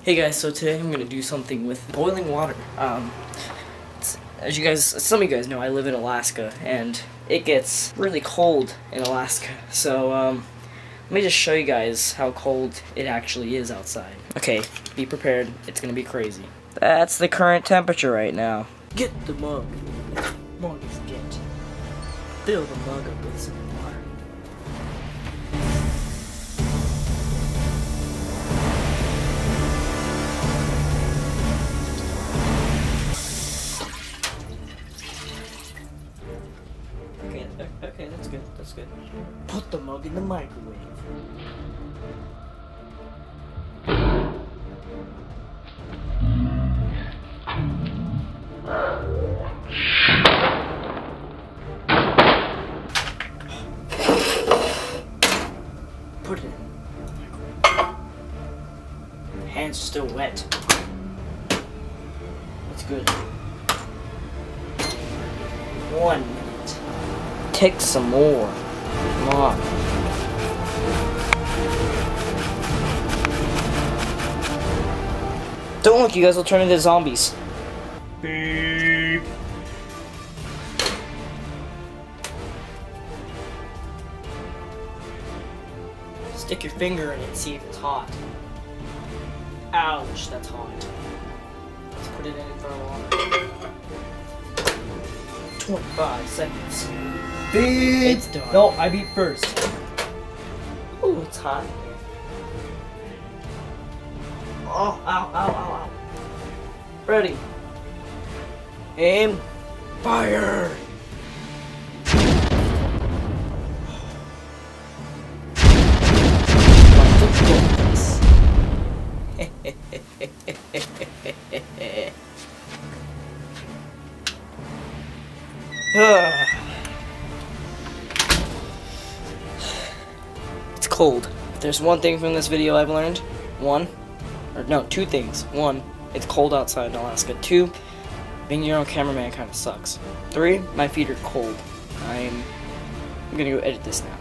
Hey guys, so today I'm gonna do something with boiling water. As some of you guys know, I live in Alaska, and it gets really cold in Alaska. So let me just show you guys how cold it actually is outside. Okay, be prepared. It's gonna be crazy. That's the current temperature right now. Get the mug. Mug is get. Fill the mug up with some water. Okay, that's good. Put the mug in the microwave. Put it in. Hands still wet. That's good. 1 minute. Take some more. Come on. Don't look, you guys will turn into zombies. Beep. Stick your finger in it and see if it's hot. Ouch, that's hot. Let's put it in for a while. 25 seconds. Beep. It's done. No, I beat first. Ooh, it's hot in here. Oh, ow. Ready. Aim. Fire. It's cold. If there's one thing from this video I've learned, two things. One, it's cold outside in Alaska. 2, being your own cameraman kind of sucks. 3, my feet are cold. I'm gonna go edit this now.